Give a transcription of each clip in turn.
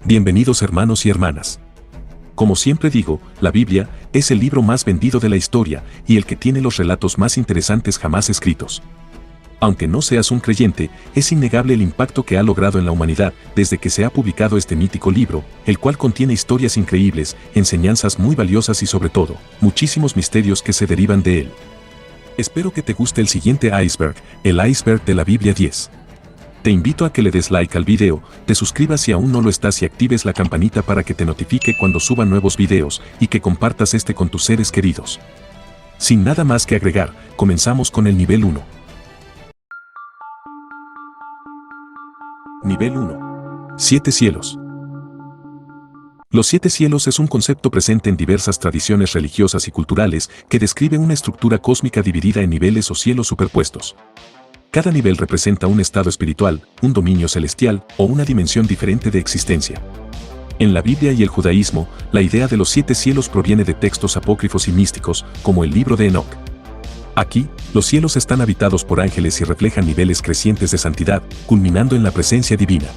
Bienvenidos hermanos y hermanas. Como siempre digo, la Biblia es el libro más vendido de la historia y el que tiene los relatos más interesantes jamás escritos. Aunque no seas un creyente, es innegable el impacto que ha logrado en la humanidad desde que se ha publicado este mítico libro, el cual contiene historias increíbles, enseñanzas muy valiosas y sobre todo, muchísimos misterios que se derivan de él. Espero que te guste el siguiente iceberg, el iceberg de la Biblia 10. Te invito a que le des like al video, te suscribas si aún no lo estás y actives la campanita para que te notifique cuando suba nuevos videos y que compartas este con tus seres queridos. Sin nada más que agregar, comenzamos con el nivel 1. Nivel 1. 7 cielos. Los 7 cielos es un concepto presente en diversas tradiciones religiosas y culturales que describe una estructura cósmica dividida en niveles o cielos superpuestos. Cada nivel representa un estado espiritual, un dominio celestial o una dimensión diferente de existencia. En la Biblia y el judaísmo, la idea de los 7 cielos proviene de textos apócrifos y místicos, como el libro de Enoc. Aquí, los cielos están habitados por ángeles y reflejan niveles crecientes de santidad, culminando en la presencia divina.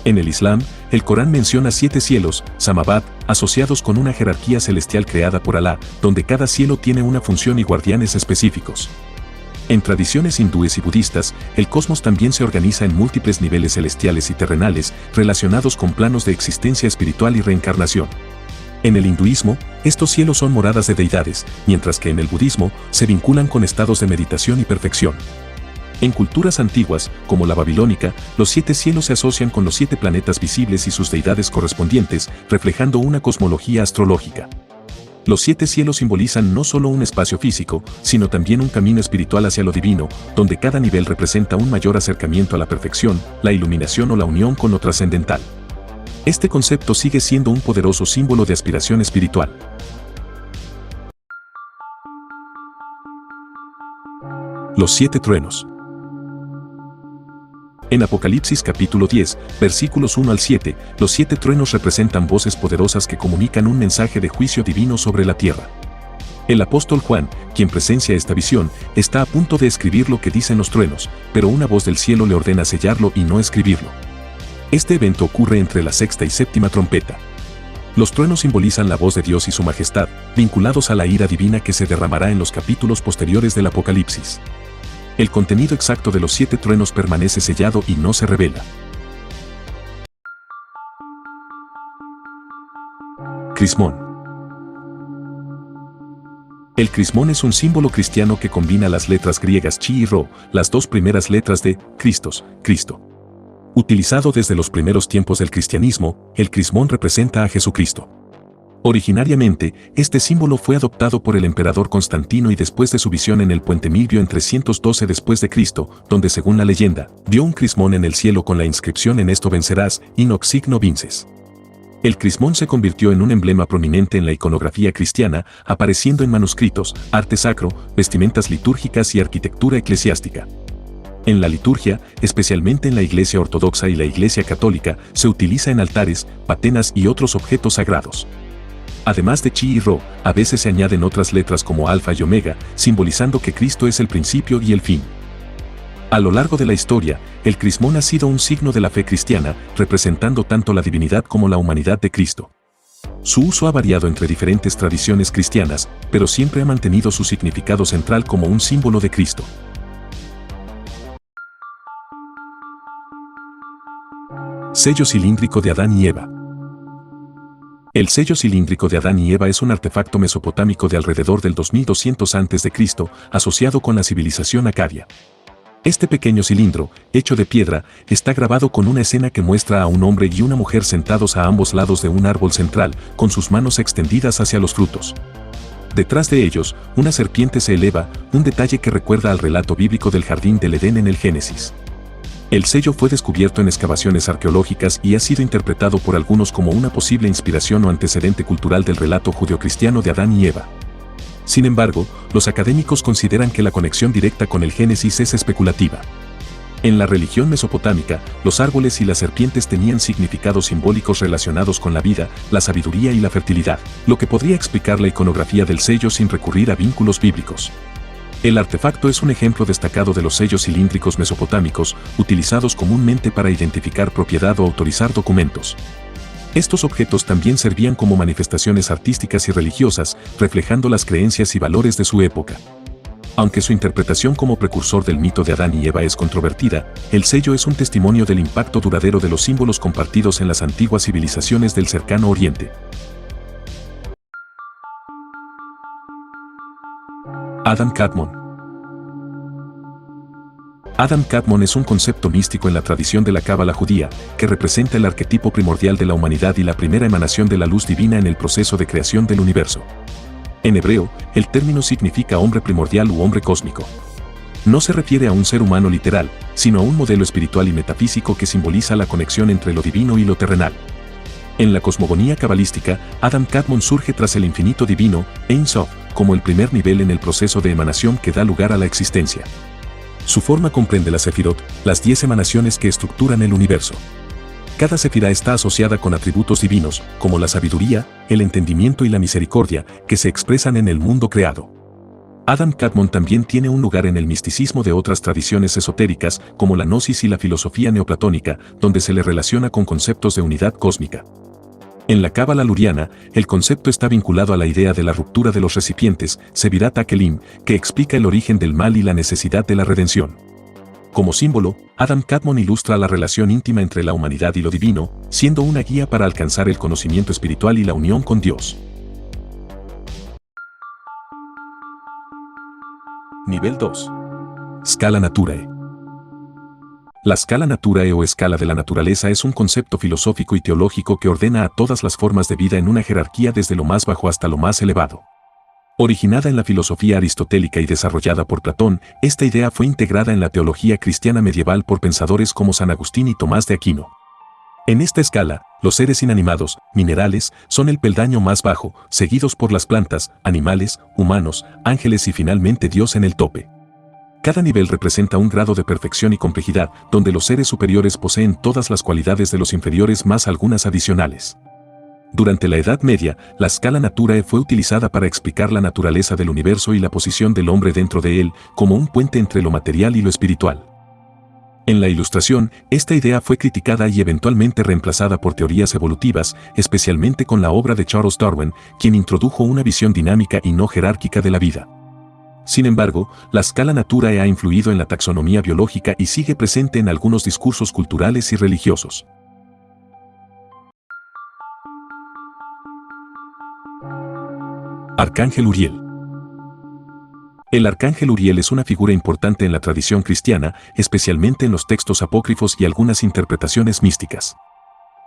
En el Islam, el Corán menciona 7 cielos, Samawat, asociados con una jerarquía celestial creada por Alá, donde cada cielo tiene una función y guardianes específicos. En tradiciones hindúes y budistas, el cosmos también se organiza en múltiples niveles celestiales y terrenales, relacionados con planos de existencia espiritual y reencarnación. En el hinduismo, estos cielos son moradas de deidades, mientras que en el budismo, se vinculan con estados de meditación y perfección. En culturas antiguas, como la babilónica, los 7 cielos se asocian con los 7 planetas visibles y sus deidades correspondientes, reflejando una cosmología astrológica. Los 7 cielos simbolizan no solo un espacio físico, sino también un camino espiritual hacia lo divino, donde cada nivel representa un mayor acercamiento a la perfección, la iluminación o la unión con lo trascendental. Este concepto sigue siendo un poderoso símbolo de aspiración espiritual. Los 7 truenos. En Apocalipsis capítulo 10, versículos 1 al 7, los 7 truenos representan voces poderosas que comunican un mensaje de juicio divino sobre la tierra. El apóstol Juan, quien presencia esta visión, está a punto de escribir lo que dicen los truenos, pero una voz del cielo le ordena sellarlo y no escribirlo. Este evento ocurre entre la sexta y séptima trompeta. Los truenos simbolizan la voz de Dios y su majestad, vinculados a la ira divina que se derramará en los capítulos posteriores del Apocalipsis. El contenido exacto de los 7 truenos permanece sellado y no se revela. Crismón. El crismón es un símbolo cristiano que combina las letras griegas chi y ro, las dos primeras letras de Christos, Cristo. Utilizado desde los primeros tiempos del cristianismo, el crismón representa a Jesucristo. Originariamente, este símbolo fue adoptado por el emperador Constantino y después de su visión en el Puente Milvio en 312 después de Cristo, donde según la leyenda, vio un crismón en el cielo con la inscripción "En esto vencerás, y nox signo vinces". El crismón se convirtió en un emblema prominente en la iconografía cristiana, apareciendo en manuscritos, arte sacro, vestimentas litúrgicas y arquitectura eclesiástica. En la liturgia, especialmente en la Iglesia Ortodoxa y la Iglesia Católica, se utiliza en altares, patenas y otros objetos sagrados. Además de chi y ro, a veces se añaden otras letras como alfa y omega, simbolizando que Cristo es el principio y el fin. A lo largo de la historia, el crismón ha sido un signo de la fe cristiana, representando tanto la divinidad como la humanidad de Cristo. Su uso ha variado entre diferentes tradiciones cristianas, pero siempre ha mantenido su significado central como un símbolo de Cristo. Sello cilíndrico de Adán y Eva. El sello cilíndrico de Adán y Eva es un artefacto mesopotámico de alrededor del 2200 a.C., asociado con la civilización acadia. Este pequeño cilindro, hecho de piedra, está grabado con una escena que muestra a un hombre y una mujer sentados a ambos lados de un árbol central, con sus manos extendidas hacia los frutos. Detrás de ellos, una serpiente se eleva, un detalle que recuerda al relato bíblico del jardín del Edén en el Génesis. El sello fue descubierto en excavaciones arqueológicas y ha sido interpretado por algunos como una posible inspiración o antecedente cultural del relato judeocristiano de Adán y Eva. Sin embargo, los académicos consideran que la conexión directa con el Génesis es especulativa. En la religión mesopotámica, los árboles y las serpientes tenían significados simbólicos relacionados con la vida, la sabiduría y la fertilidad, lo que podría explicar la iconografía del sello sin recurrir a vínculos bíblicos. El artefacto es un ejemplo destacado de los sellos cilíndricos mesopotámicos, utilizados comúnmente para identificar propiedad o autorizar documentos. Estos objetos también servían como manifestaciones artísticas y religiosas, reflejando las creencias y valores de su época. Aunque su interpretación como precursor del mito de Adán y Eva es controvertida, el sello es un testimonio del impacto duradero de los símbolos compartidos en las antiguas civilizaciones del Cercano Oriente. Adam Kadmon. Adam Kadmon es un concepto místico en la tradición de la cábala judía, que representa el arquetipo primordial de la humanidad y la primera emanación de la luz divina en el proceso de creación del universo. En hebreo, el término significa hombre primordial u hombre cósmico. No se refiere a un ser humano literal, sino a un modelo espiritual y metafísico que simboliza la conexión entre lo divino y lo terrenal. En la cosmogonía cabalística, Adam Kadmon surge tras el infinito divino, Ein Sof, como el primer nivel en el proceso de emanación que da lugar a la existencia. Su forma comprende la Sefirot, las 10 emanaciones que estructuran el universo. Cada sefirá está asociada con atributos divinos, como la sabiduría, el entendimiento y la misericordia, que se expresan en el mundo creado. Adam Kadmon también tiene un lugar en el misticismo de otras tradiciones esotéricas, como la gnosis y la filosofía neoplatónica, donde se le relaciona con conceptos de unidad cósmica. En la cábala luriana, el concepto está vinculado a la idea de la ruptura de los recipientes, Sevirat HaKelim, que explica el origen del mal y la necesidad de la redención. Como símbolo, Adam Kadmon ilustra la relación íntima entre la humanidad y lo divino, siendo una guía para alcanzar el conocimiento espiritual y la unión con Dios. Nivel 2. Scala Naturae. La Scala Naturae o escala de la naturaleza es un concepto filosófico y teológico que ordena a todas las formas de vida en una jerarquía desde lo más bajo hasta lo más elevado. Originada en la filosofía aristotélica y desarrollada por Platón, esta idea fue integrada en la teología cristiana medieval por pensadores como San Agustín y Tomás de Aquino. En esta escala, los seres inanimados, minerales, son el peldaño más bajo, seguidos por las plantas, animales, humanos, ángeles y finalmente Dios en el tope. Cada nivel representa un grado de perfección y complejidad, donde los seres superiores poseen todas las cualidades de los inferiores más algunas adicionales. Durante la Edad Media, la Scala Naturae fue utilizada para explicar la naturaleza del universo y la posición del hombre dentro de él, como un puente entre lo material y lo espiritual. En la Ilustración, esta idea fue criticada y eventualmente reemplazada por teorías evolutivas, especialmente con la obra de Charles Darwin, quien introdujo una visión dinámica y no jerárquica de la vida. Sin embargo, la Scala Naturae ha influido en la taxonomía biológica y sigue presente en algunos discursos culturales y religiosos. Arcángel Uriel. El arcángel Uriel es una figura importante en la tradición cristiana, especialmente en los textos apócrifos y algunas interpretaciones místicas.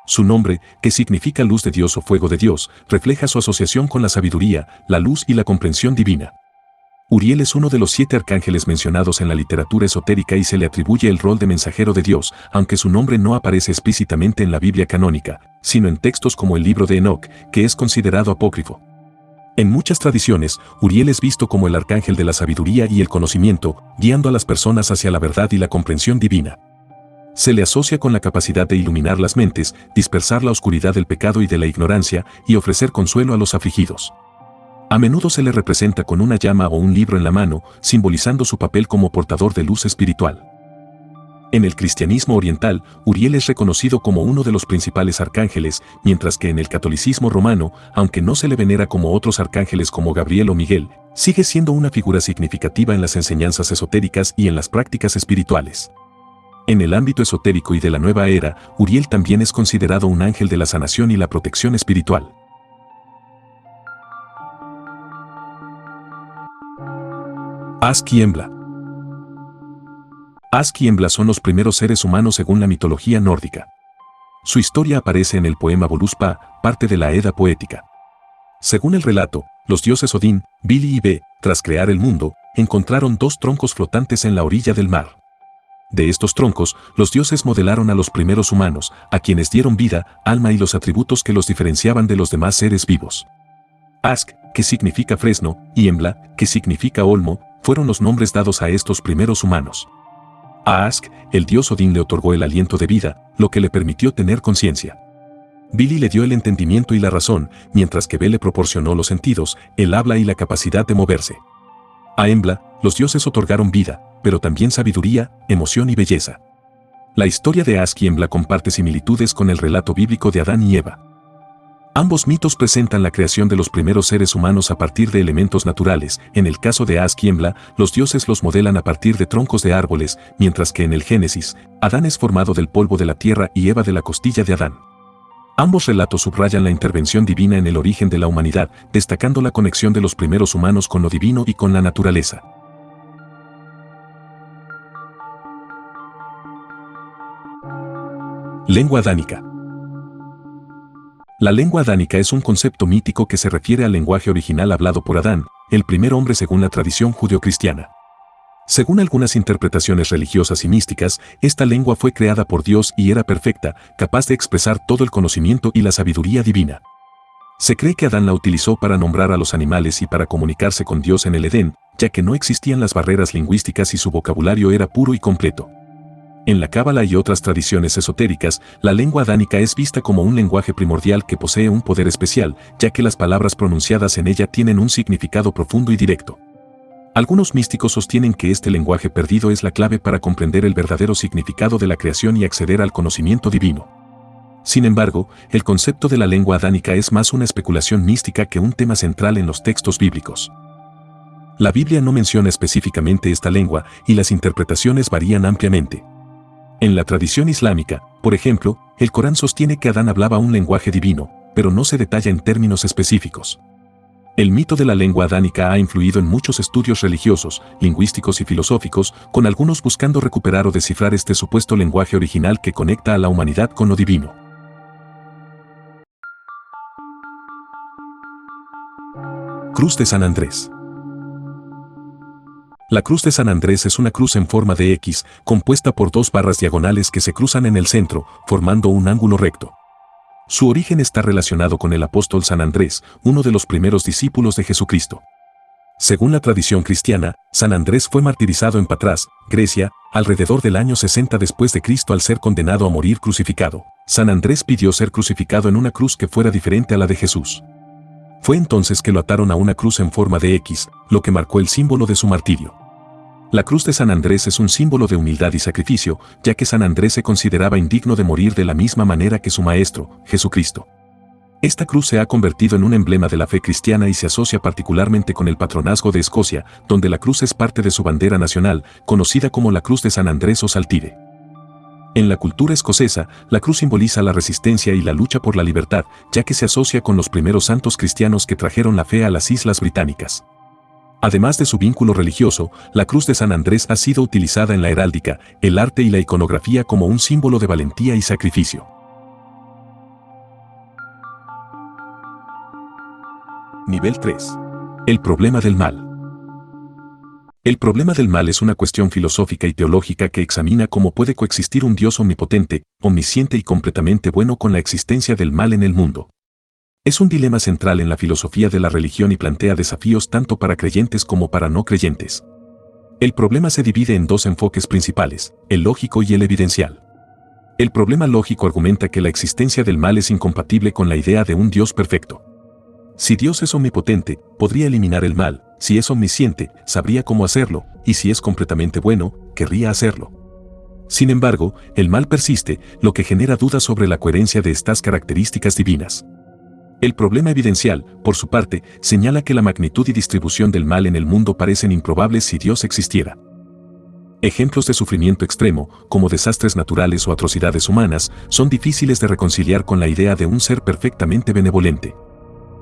Su nombre, que significa luz de Dios o fuego de Dios, refleja su asociación con la sabiduría, la luz y la comprensión divina. Uriel es uno de los 7 arcángeles mencionados en la literatura esotérica y se le atribuye el rol de mensajero de Dios, aunque su nombre no aparece explícitamente en la Biblia canónica, sino en textos como el libro de Enoc, que es considerado apócrifo. En muchas tradiciones, Uriel es visto como el arcángel de la sabiduría y el conocimiento, guiando a las personas hacia la verdad y la comprensión divina. Se le asocia con la capacidad de iluminar las mentes, dispersar la oscuridad del pecado y de la ignorancia, y ofrecer consuelo a los afligidos. A menudo se le representa con una llama o un libro en la mano, simbolizando su papel como portador de luz espiritual. En el cristianismo oriental, Uriel es reconocido como uno de los principales arcángeles, mientras que en el catolicismo romano, aunque no se le venera como otros arcángeles como Gabriel o Miguel, sigue siendo una figura significativa en las enseñanzas esotéricas y en las prácticas espirituales. En el ámbito esotérico y de la nueva era, Uriel también es considerado un ángel de la sanación y la protección espiritual. Ask y Embla. Ask y Embla son los primeros seres humanos según la mitología nórdica. Su historia aparece en el poema Voluspa, parte de la Edda poética. Según el relato, los dioses Odín, Vili y Ve, tras crear el mundo, encontraron 2 troncos flotantes en la orilla del mar. De estos troncos, los dioses modelaron a los primeros humanos, a quienes dieron vida, alma y los atributos que los diferenciaban de los demás seres vivos. Ask, que significa fresno, y Embla, que significa olmo, fueron los nombres dados a estos primeros humanos. A Ask, el dios Odín le otorgó el aliento de vida, lo que le permitió tener conciencia. Vili le dio el entendimiento y la razón, mientras que Ve le proporcionó los sentidos, el habla y la capacidad de moverse. A Embla, los dioses otorgaron vida, pero también sabiduría, emoción y belleza. La historia de Ask y Embla comparte similitudes con el relato bíblico de Adán y Eva. Ambos mitos presentan la creación de los primeros seres humanos a partir de elementos naturales. En el caso de Az y Embla, los dioses los modelan a partir de troncos de árboles, mientras que en el Génesis, Adán es formado del polvo de la tierra y Eva de la costilla de Adán. Ambos relatos subrayan la intervención divina en el origen de la humanidad, destacando la conexión de los primeros humanos con lo divino y con la naturaleza. Lengua adánica. La lengua adánica es un concepto mítico que se refiere al lenguaje original hablado por Adán, el primer hombre según la tradición judeocristiana. Según algunas interpretaciones religiosas y místicas, esta lengua fue creada por Dios y era perfecta, capaz de expresar todo el conocimiento y la sabiduría divina. Se cree que Adán la utilizó para nombrar a los animales y para comunicarse con Dios en el Edén, ya que no existían las barreras lingüísticas y su vocabulario era puro y completo. En la Cábala y otras tradiciones esotéricas, la lengua adánica es vista como un lenguaje primordial que posee un poder especial, ya que las palabras pronunciadas en ella tienen un significado profundo y directo. Algunos místicos sostienen que este lenguaje perdido es la clave para comprender el verdadero significado de la creación y acceder al conocimiento divino. Sin embargo, el concepto de la lengua adánica es más una especulación mística que un tema central en los textos bíblicos. La Biblia no menciona específicamente esta lengua y las interpretaciones varían ampliamente. En la tradición islámica, por ejemplo, el Corán sostiene que Adán hablaba un lenguaje divino, pero no se detalla en términos específicos. El mito de la lengua adánica ha influido en muchos estudios religiosos, lingüísticos y filosóficos, con algunos buscando recuperar o descifrar este supuesto lenguaje original que conecta a la humanidad con lo divino. Cruz de San Andrés. La cruz de San Andrés es una cruz en forma de X, compuesta por dos barras diagonales que se cruzan en el centro, formando un ángulo recto. Su origen está relacionado con el apóstol San Andrés, uno de los primeros discípulos de Jesucristo. Según la tradición cristiana, San Andrés fue martirizado en Patras, Grecia, alrededor del año 60 después de Cristo al ser condenado a morir crucificado. San Andrés pidió ser crucificado en una cruz que fuera diferente a la de Jesús. Fue entonces que lo ataron a una cruz en forma de X, lo que marcó el símbolo de su martirio. La cruz de San Andrés es un símbolo de humildad y sacrificio, ya que San Andrés se consideraba indigno de morir de la misma manera que su maestro, Jesucristo. Esta cruz se ha convertido en un emblema de la fe cristiana y se asocia particularmente con el patronazgo de Escocia, donde la cruz es parte de su bandera nacional, conocida como la Cruz de San Andrés o Saltire. En la cultura escocesa, la cruz simboliza la resistencia y la lucha por la libertad, ya que se asocia con los primeros santos cristianos que trajeron la fe a las Islas Británicas. Además de su vínculo religioso, la cruz de San Andrés ha sido utilizada en la heráldica, el arte y la iconografía como un símbolo de valentía y sacrificio. Nivel 3. El problema del mal. El problema del mal es una cuestión filosófica y teológica que examina cómo puede coexistir un Dios omnipotente, omnisciente y completamente bueno con la existencia del mal en el mundo. Es un dilema central en la filosofía de la religión y plantea desafíos tanto para creyentes como para no creyentes. El problema se divide en dos enfoques principales, el lógico y el evidencial. El problema lógico argumenta que la existencia del mal es incompatible con la idea de un Dios perfecto. Si Dios es omnipotente, podría eliminar el mal; si es omnisciente, sabría cómo hacerlo; y si es completamente bueno, querría hacerlo. Sin embargo, el mal persiste, lo que genera dudas sobre la coherencia de estas características divinas. El problema evidencial, por su parte, señala que la magnitud y distribución del mal en el mundo parecen improbables si Dios existiera. Ejemplos de sufrimiento extremo, como desastres naturales o atrocidades humanas, son difíciles de reconciliar con la idea de un ser perfectamente benevolente.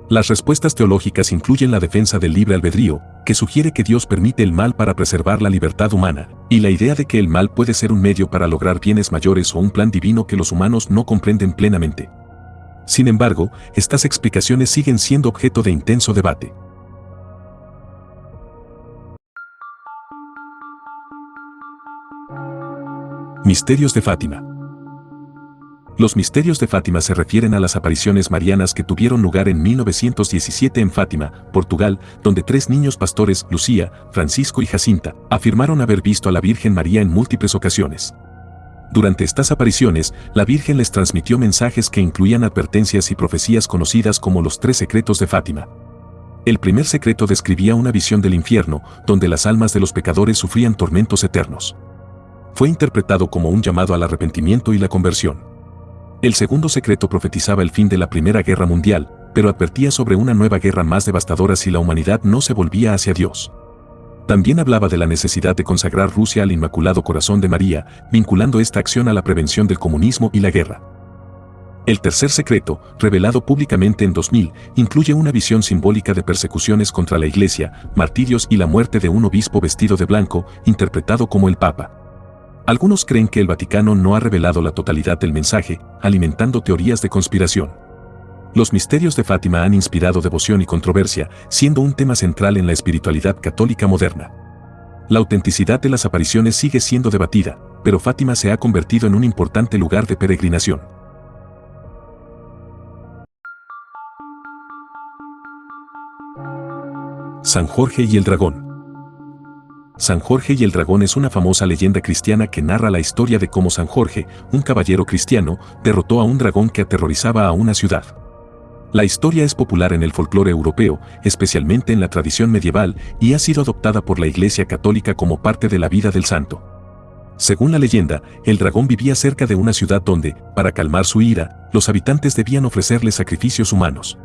Las respuestas teológicas incluyen la defensa del libre albedrío, que sugiere que Dios permite el mal para preservar la libertad humana, y la idea de que el mal puede ser un medio para lograr bienes mayores o un plan divino que los humanos no comprenden plenamente. Sin embargo, estas explicaciones siguen siendo objeto de intenso debate. Misterios de Fátima. Los misterios de Fátima se refieren a las apariciones marianas que tuvieron lugar en 1917 en Fátima, Portugal, donde tres niños pastores, Lucía, Francisco y Jacinta, afirmaron haber visto a la Virgen María en múltiples ocasiones. Durante estas apariciones, la Virgen les transmitió mensajes que incluían advertencias y profecías conocidas como los 3 secretos de Fátima. El primer secreto describía una visión del infierno, donde las almas de los pecadores sufrían tormentos eternos. Fue interpretado como un llamado al arrepentimiento y la conversión. El segundo secreto profetizaba el fin de la Primera Guerra Mundial, pero advertía sobre una nueva guerra más devastadora si la humanidad no se volvía hacia Dios. También hablaba de la necesidad de consagrar Rusia al Inmaculado Corazón de María, vinculando esta acción a la prevención del comunismo y la guerra. El tercer secreto, revelado públicamente en 2000, incluye una visión simbólica de persecuciones contra la Iglesia, martirios y la muerte de un obispo vestido de blanco, interpretado como el Papa. Algunos creen que el Vaticano no ha revelado la totalidad del mensaje, alimentando teorías de conspiración. Los misterios de Fátima han inspirado devoción y controversia, siendo un tema central en la espiritualidad católica moderna. La autenticidad de las apariciones sigue siendo debatida, pero Fátima se ha convertido en un importante lugar de peregrinación. San Jorge y el Dragón. San Jorge y el Dragón es una famosa leyenda cristiana que narra la historia de cómo San Jorge, un caballero cristiano, derrotó a un dragón que aterrorizaba a una ciudad. La historia es popular en el folclore europeo, especialmente en la tradición medieval, y ha sido adoptada por la Iglesia Católica como parte de la vida del santo. Según la leyenda, el dragón vivía cerca de una ciudad donde, para calmar su ira, los habitantes debían ofrecerle sacrificios humanos.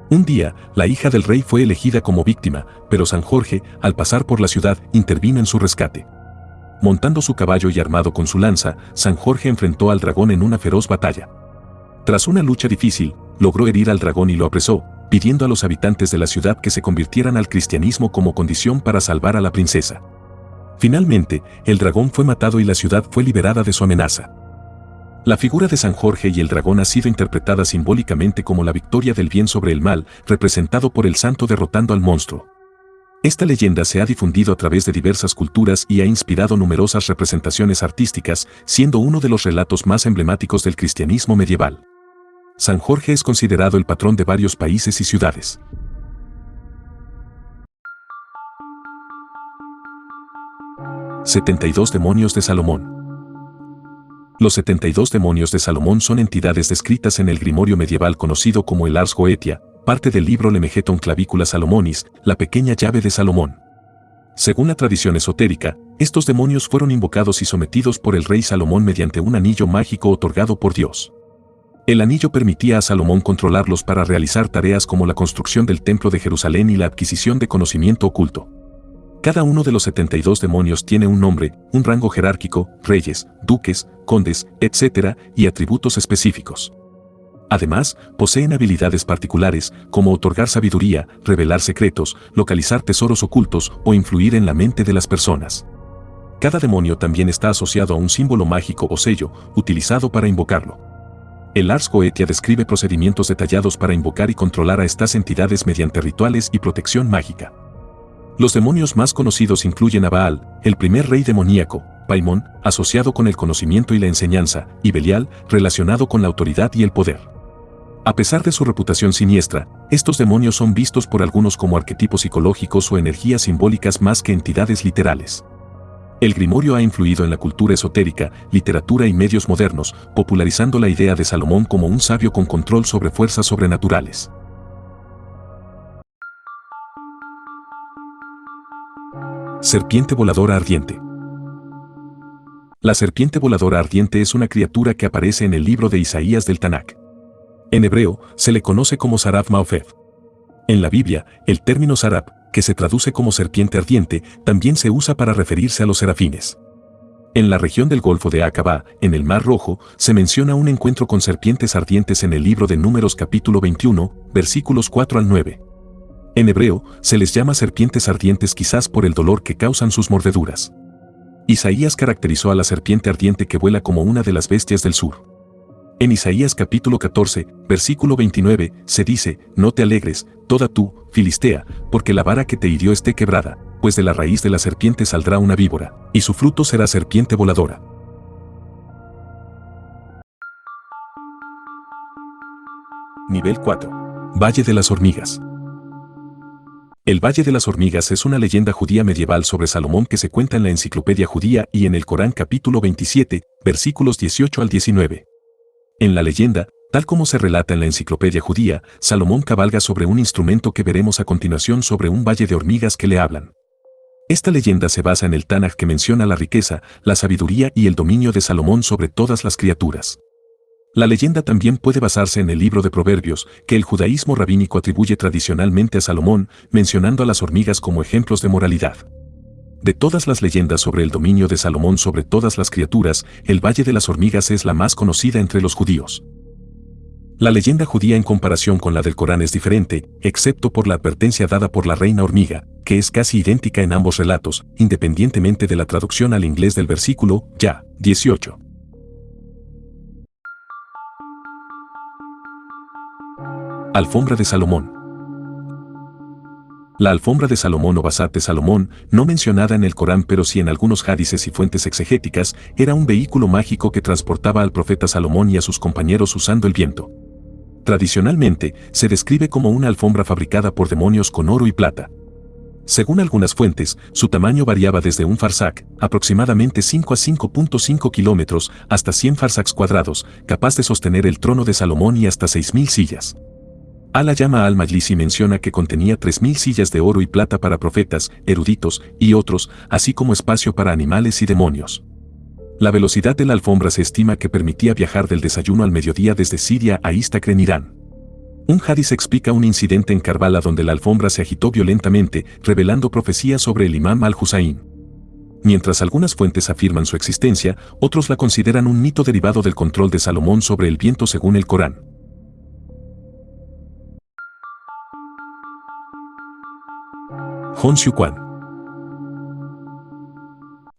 Un día, la hija del rey fue elegida como víctima, pero San Jorge, al pasar por la ciudad, intervino en su rescate. Montando su caballo y armado con su lanza, San Jorge enfrentó al dragón en una feroz batalla. Tras una lucha difícil, logró herir al dragón y lo apresó, pidiendo a los habitantes de la ciudad que se convirtieran al cristianismo como condición para salvar a la princesa. Finalmente, el dragón fue matado y la ciudad fue liberada de su amenaza. La figura de San Jorge y el dragón ha sido interpretada simbólicamente como la victoria del bien sobre el mal, representado por el santo derrotando al monstruo. Esta leyenda se ha difundido a través de diversas culturas y ha inspirado numerosas representaciones artísticas, siendo uno de los relatos más emblemáticos del cristianismo medieval. San Jorge es considerado el patrón de varios países y ciudades. «72 demonios de Salomón». Los 72 demonios de Salomón son entidades descritas en el grimorio medieval conocido como el Ars Goetia, parte del libro Lemegeton Clavicula Salomonis, la pequeña llave de Salomón. Según la tradición esotérica, estos demonios fueron invocados y sometidos por el rey Salomón mediante un anillo mágico otorgado por Dios. El anillo permitía a Salomón controlarlos para realizar tareas como la construcción del Templo de Jerusalén y la adquisición de conocimiento oculto. Cada uno de los 72 demonios tiene un nombre, un rango jerárquico, reyes, duques, condes, etc., y atributos específicos. Además, poseen habilidades particulares, como otorgar sabiduría, revelar secretos, localizar tesoros ocultos o influir en la mente de las personas. Cada demonio también está asociado a un símbolo mágico o sello, utilizado para invocarlo. El Ars Goetia describe procedimientos detallados para invocar y controlar a estas entidades mediante rituales y protección mágica. Los demonios más conocidos incluyen a Baal, el primer rey demoníaco, Paimón, asociado con el conocimiento y la enseñanza, y Belial, relacionado con la autoridad y el poder. A pesar de su reputación siniestra, estos demonios son vistos por algunos como arquetipos psicológicos o energías simbólicas más que entidades literales. El grimorio ha influido en la cultura esotérica, literatura y medios modernos, popularizando la idea de Salomón como un sabio con control sobre fuerzas sobrenaturales. Serpiente voladora ardiente. La serpiente voladora ardiente es una criatura que aparece en el libro de Isaías del Tanakh. En hebreo, se le conoce como Saraf Maofef. En la Biblia, el término Sarap, que se traduce como serpiente ardiente, también se usa para referirse a los serafines. En la región del Golfo de Aqaba, en el Mar Rojo, se menciona un encuentro con serpientes ardientes en el libro de Números capítulo 21, versículos 4 al 9. En hebreo, se les llama serpientes ardientes quizás por el dolor que causan sus mordeduras. Isaías caracterizó a la serpiente ardiente que vuela como una de las bestias del sur. En Isaías capítulo 14, versículo 29, se dice: «No te alegres, toda tú, Filistea, porque la vara que te hirió esté quebrada, pues de la raíz de la serpiente saldrá una víbora, y su fruto será serpiente voladora». Nivel 4. Valle de las Hormigas. El Valle de las Hormigas es una leyenda judía medieval sobre Salomón que se cuenta en la Enciclopedia Judía y en el Corán capítulo 27, versículos 18 al 19. En la leyenda, tal como se relata en la Enciclopedia Judía, Salomón cabalga sobre un instrumento que veremos a continuación sobre un valle de hormigas que le hablan. Esta leyenda se basa en el Tanaj que menciona la riqueza, la sabiduría y el dominio de Salomón sobre todas las criaturas. La leyenda también puede basarse en el libro de Proverbios, que el judaísmo rabínico atribuye tradicionalmente a Salomón, mencionando a las hormigas como ejemplos de moralidad. De todas las leyendas sobre el dominio de Salomón sobre todas las criaturas, el Valle de las Hormigas es la más conocida entre los judíos. La leyenda judía en comparación con la del Corán es diferente, excepto por la advertencia dada por la reina hormiga, que es casi idéntica en ambos relatos, independientemente de la traducción al inglés del versículo, ya, 18. Alfombra de Salomón. La alfombra de Salomón o Basat de Salomón, no mencionada en el Corán pero sí en algunos hadices y fuentes exegéticas, era un vehículo mágico que transportaba al profeta Salomón y a sus compañeros usando el viento. Tradicionalmente, se describe como una alfombra fabricada por demonios con oro y plata. Según algunas fuentes, su tamaño variaba desde un farsakh, aproximadamente 5 a 5.5 kilómetros, hasta 100 farsakhs cuadrados, capaz de sostener el trono de Salomón y hasta 6.000 sillas. Al-Llama al-Majlisi menciona que contenía 3.000 sillas de oro y plata para profetas, eruditos y otros, así como espacio para animales y demonios. La velocidad de la alfombra se estima que permitía viajar del desayuno al mediodía desde Siria a Istakhr en Irán. Un hadiz explica un incidente en Karbala donde la alfombra se agitó violentamente, revelando profecías sobre el imam al-Husayn. Mientras algunas fuentes afirman su existencia, otros la consideran un mito derivado del control de Salomón sobre el viento según el Corán. Hon Xiuquan.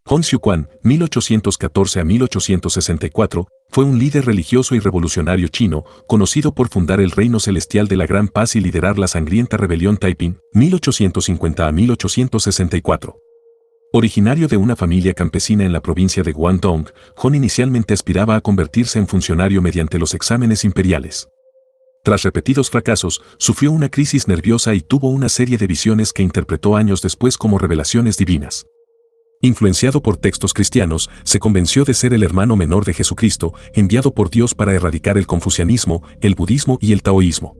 Hon Xiuquan, 1814 a 1864, fue un líder religioso y revolucionario chino, conocido por fundar el Reino Celestial de la Gran Paz y liderar la sangrienta rebelión Taiping, 1850 a 1864. Originario de una familia campesina en la provincia de Guangdong, Hon inicialmente aspiraba a convertirse en funcionario mediante los exámenes imperiales. Tras repetidos fracasos, sufrió una crisis nerviosa y tuvo una serie de visiones que interpretó años después como revelaciones divinas. Influenciado por textos cristianos, se convenció de ser el hermano menor de Jesucristo, enviado por Dios para erradicar el confucianismo, el budismo y el taoísmo.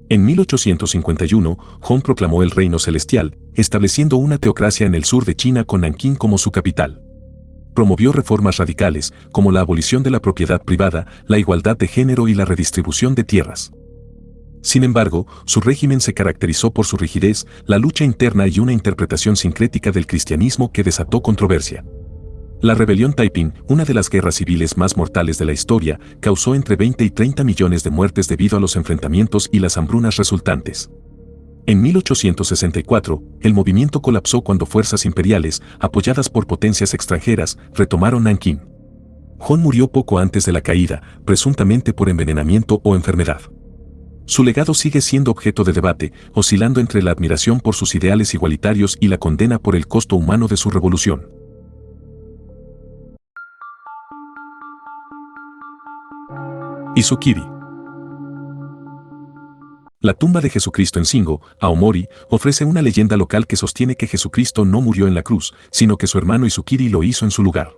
En 1851, Hon proclamó el Reino Celestial, estableciendo una teocracia en el sur de China con Nankín como su capital. Promovió reformas radicales, como la abolición de la propiedad privada, la igualdad de género y la redistribución de tierras. Sin embargo, su régimen se caracterizó por su rigidez, la lucha interna y una interpretación sincrética del cristianismo que desató controversia. La rebelión Taiping, una de las guerras civiles más mortales de la historia, causó entre 20 y 30 millones de muertes debido a los enfrentamientos y las hambrunas resultantes. En 1864, el movimiento colapsó cuando fuerzas imperiales, apoyadas por potencias extranjeras, retomaron Nankín. Hon murió poco antes de la caída, presuntamente por envenenamiento o enfermedad. Su legado sigue siendo objeto de debate, oscilando entre la admiración por sus ideales igualitarios y la condena por el costo humano de su revolución. Isukiri. La tumba de Jesucristo en Shingo, Aomori, ofrece una leyenda local que sostiene que Jesucristo no murió en la cruz, sino que su hermano Isukiri lo hizo en su lugar.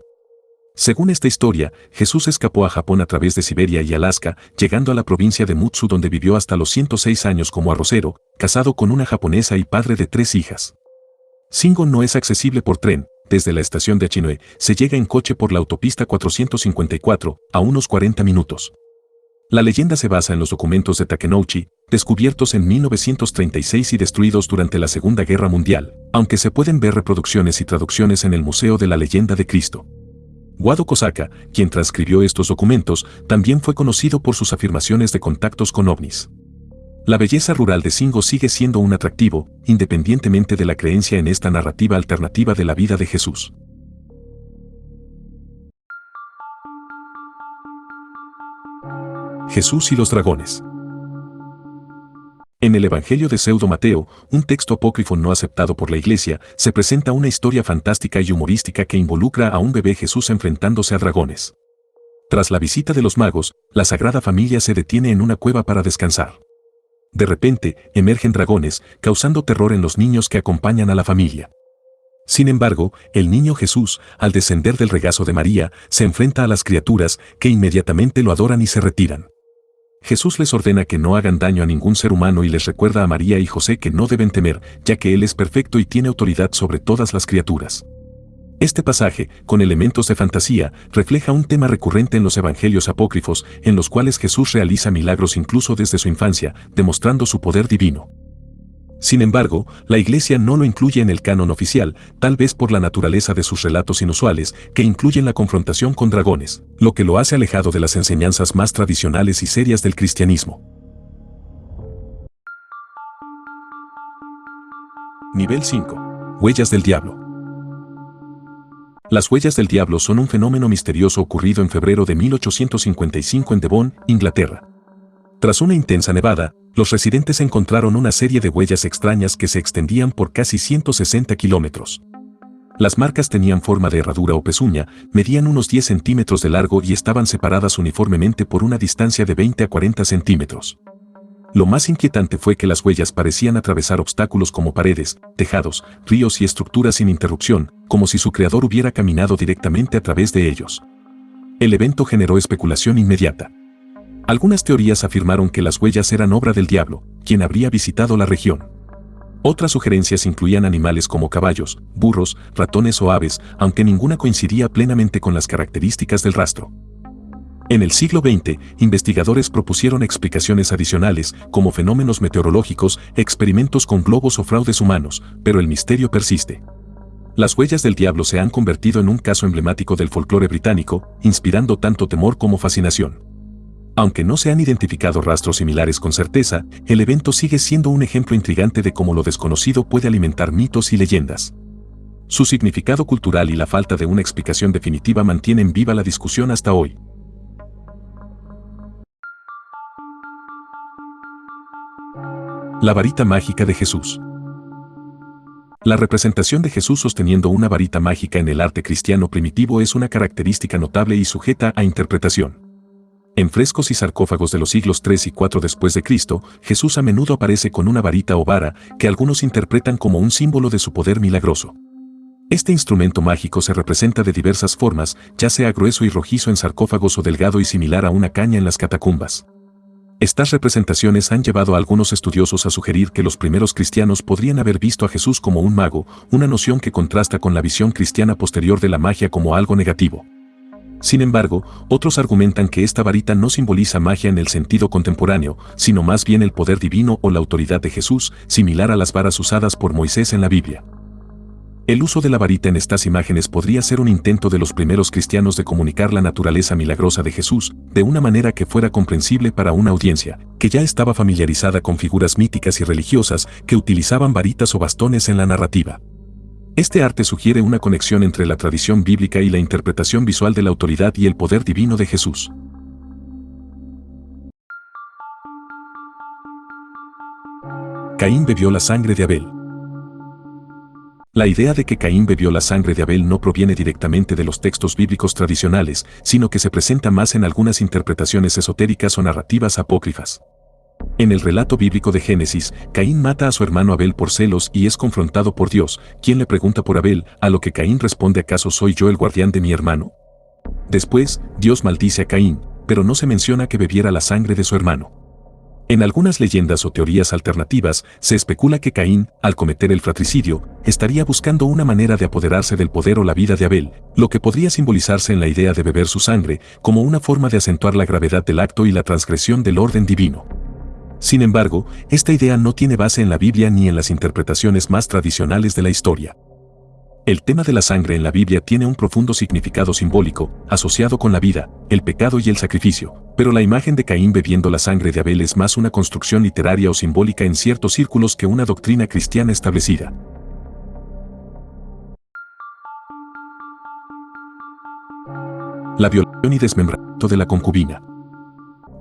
Según esta historia, Jesús escapó a Japón a través de Siberia y Alaska, llegando a la provincia de Mutsu donde vivió hasta los 106 años como arrocero, casado con una japonesa y padre de 3 hijas. Shingo no es accesible por tren, desde la estación de Achinoe se llega en coche por la autopista 454, a unos 40 minutos. La leyenda se basa en los documentos de Takenouchi, descubiertos en 1936 y destruidos durante la Segunda Guerra Mundial, aunque se pueden ver reproducciones y traducciones en el Museo de la Leyenda de Cristo. Wado Kosaka, quien transcribió estos documentos, también fue conocido por sus afirmaciones de contactos con ovnis. La belleza rural de Shingo sigue siendo un atractivo, independientemente de la creencia en esta narrativa alternativa de la vida de Jesús. Jesús y los dragones. En el Evangelio de Pseudo Mateo, un texto apócrifo no aceptado por la Iglesia, se presenta una historia fantástica y humorística que involucra a un bebé Jesús enfrentándose a dragones. Tras la visita de los magos, la Sagrada Familia se detiene en una cueva para descansar. De repente, emergen dragones, causando terror en los niños que acompañan a la familia. Sin embargo, el niño Jesús, al descender del regazo de María, se enfrenta a las criaturas, que inmediatamente lo adoran y se retiran. Jesús les ordena que no hagan daño a ningún ser humano y les recuerda a María y José que no deben temer, ya que Él es perfecto y tiene autoridad sobre todas las criaturas. Este pasaje, con elementos de fantasía, refleja un tema recurrente en los evangelios apócrifos, en los cuales Jesús realiza milagros incluso desde su infancia, demostrando su poder divino. Sin embargo, la Iglesia no lo incluye en el canon oficial, tal vez por la naturaleza de sus relatos inusuales, que incluyen la confrontación con dragones, lo que lo hace alejado de las enseñanzas más tradicionales y serias del cristianismo. Nivel 5. Huellas del diablo. Las huellas del diablo son un fenómeno misterioso ocurrido en febrero de 1855 en Devon, Inglaterra. Tras una intensa nevada, los residentes encontraron una serie de huellas extrañas que se extendían por casi 160 kilómetros. Las marcas tenían forma de herradura o pezuña, medían unos 10 centímetros de largo y estaban separadas uniformemente por una distancia de 20 a 40 centímetros. Lo más inquietante fue que las huellas parecían atravesar obstáculos como paredes, tejados, ríos y estructuras sin interrupción, como si su creador hubiera caminado directamente a través de ellos. El evento generó especulación inmediata. Algunas teorías afirmaron que las huellas eran obra del diablo, quien habría visitado la región. Otras sugerencias incluían animales como caballos, burros, ratones o aves, aunque ninguna coincidía plenamente con las características del rastro. En el siglo XX, investigadores propusieron explicaciones adicionales, como fenómenos meteorológicos, experimentos con globos o fraudes humanos, pero el misterio persiste. Las huellas del diablo se han convertido en un caso emblemático del folclore británico, inspirando tanto temor como fascinación. Aunque no se han identificado rastros similares con certeza, el evento sigue siendo un ejemplo intrigante de cómo lo desconocido puede alimentar mitos y leyendas. Su significado cultural y la falta de una explicación definitiva mantienen viva la discusión hasta hoy. La varita mágica de Jesús. La representación de Jesús sosteniendo una varita mágica en el arte cristiano primitivo es una característica notable y sujeta a interpretación. En frescos y sarcófagos de los siglos III y IV después de Cristo, Jesús a menudo aparece con una varita o vara, que algunos interpretan como un símbolo de su poder milagroso. Este instrumento mágico se representa de diversas formas, ya sea grueso y rojizo en sarcófagos o delgado y similar a una caña en las catacumbas. Estas representaciones han llevado a algunos estudiosos a sugerir que los primeros cristianos podrían haber visto a Jesús como un mago, una noción que contrasta con la visión cristiana posterior de la magia como algo negativo. Sin embargo, otros argumentan que esta varita no simboliza magia en el sentido contemporáneo, sino más bien el poder divino o la autoridad de Jesús, similar a las varas usadas por Moisés en la Biblia. El uso de la varita en estas imágenes podría ser un intento de los primeros cristianos de comunicar la naturaleza milagrosa de Jesús, de una manera que fuera comprensible para una audiencia, que ya estaba familiarizada con figuras míticas y religiosas que utilizaban varitas o bastones en la narrativa. Este arte sugiere una conexión entre la tradición bíblica y la interpretación visual de la autoridad y el poder divino de Jesús. Caín bebió la sangre de Abel. La idea de que Caín bebió la sangre de Abel no proviene directamente de los textos bíblicos tradicionales, sino que se presenta más en algunas interpretaciones esotéricas o narrativas apócrifas. En el relato bíblico de Génesis, Caín mata a su hermano Abel por celos y es confrontado por Dios, quien le pregunta por Abel, a lo que Caín responde: ¿acaso soy yo el guardián de mi hermano? Después, Dios maldice a Caín, pero no se menciona que bebiera la sangre de su hermano. En algunas leyendas o teorías alternativas, se especula que Caín, al cometer el fratricidio, estaría buscando una manera de apoderarse del poder o la vida de Abel, lo que podría simbolizarse en la idea de beber su sangre, como una forma de acentuar la gravedad del acto y la transgresión del orden divino. Sin embargo, esta idea no tiene base en la Biblia ni en las interpretaciones más tradicionales de la historia. El tema de la sangre en la Biblia tiene un profundo significado simbólico, asociado con la vida, el pecado y el sacrificio, pero la imagen de Caín bebiendo la sangre de Abel es más una construcción literaria o simbólica en ciertos círculos que una doctrina cristiana establecida. La violación y desmembramiento de la concubina.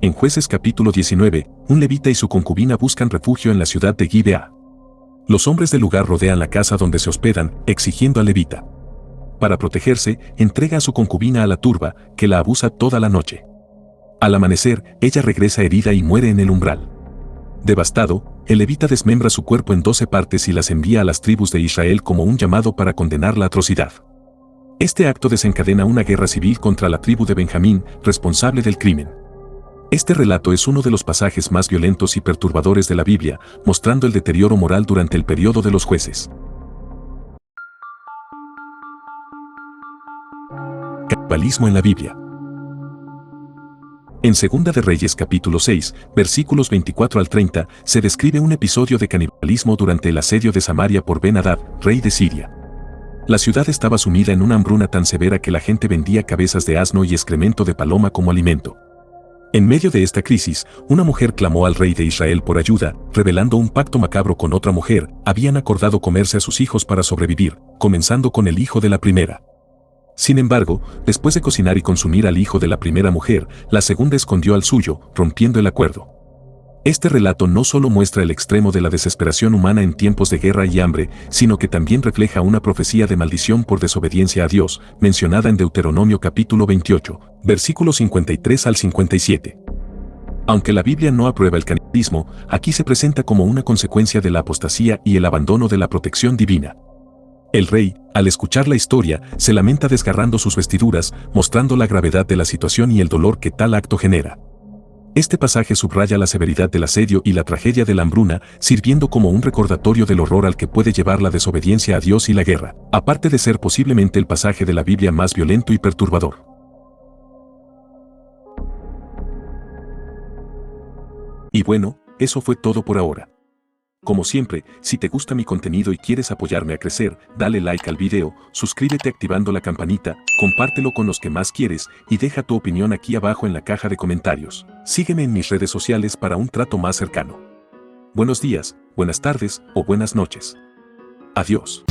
En Jueces capítulo 19, un levita y su concubina buscan refugio en la ciudad de Gibea. Los hombres del lugar rodean la casa donde se hospedan, exigiendo al levita. Para protegerse, entrega a su concubina a la turba, que la abusa toda la noche. Al amanecer, ella regresa herida y muere en el umbral. Devastado, el levita desmembra su cuerpo en 12 partes y las envía a las tribus de Israel como un llamado para condenar la atrocidad. Este acto desencadena una guerra civil contra la tribu de Benjamín, responsable del crimen. Este relato es uno de los pasajes más violentos y perturbadores de la Biblia, mostrando el deterioro moral durante el periodo de los jueces. canibalismo en la Biblia. En Segunda de Reyes capítulo 6, versículos 24 al 30, se describe un episodio de canibalismo durante el asedio de Samaria por Ben-Hadad, rey de Siria. La ciudad estaba sumida en una hambruna tan severa que la gente vendía cabezas de asno y excremento de paloma como alimento. En medio de esta crisis, una mujer clamó al rey de Israel por ayuda, revelando un pacto macabro con otra mujer. Habían acordado comerse a sus hijos para sobrevivir, comenzando con el hijo de la primera. Sin embargo, después de cocinar y consumir al hijo de la primera mujer, la segunda escondió al suyo, rompiendo el acuerdo. Este relato no solo muestra el extremo de la desesperación humana en tiempos de guerra y hambre, sino que también refleja una profecía de maldición por desobediencia a Dios, mencionada en Deuteronomio capítulo 28, versículos 53 al 57. Aunque la Biblia no aprueba el canibalismo, aquí se presenta como una consecuencia de la apostasía y el abandono de la protección divina. El rey, al escuchar la historia, se lamenta desgarrando sus vestiduras, mostrando la gravedad de la situación y el dolor que tal acto genera. Este pasaje subraya la severidad del asedio y la tragedia de la hambruna, sirviendo como un recordatorio del horror al que puede llevar la desobediencia a Dios y la guerra, aparte de ser posiblemente el pasaje de la Biblia más violento y perturbador. Y bueno, eso fue todo por ahora. Como siempre, si te gusta mi contenido y quieres apoyarme a crecer, dale like al video, suscríbete activando la campanita, compártelo con los que más quieres y deja tu opinión aquí abajo en la caja de comentarios. Sígueme en mis redes sociales para un trato más cercano. Buenos días, buenas tardes o buenas noches. Adiós.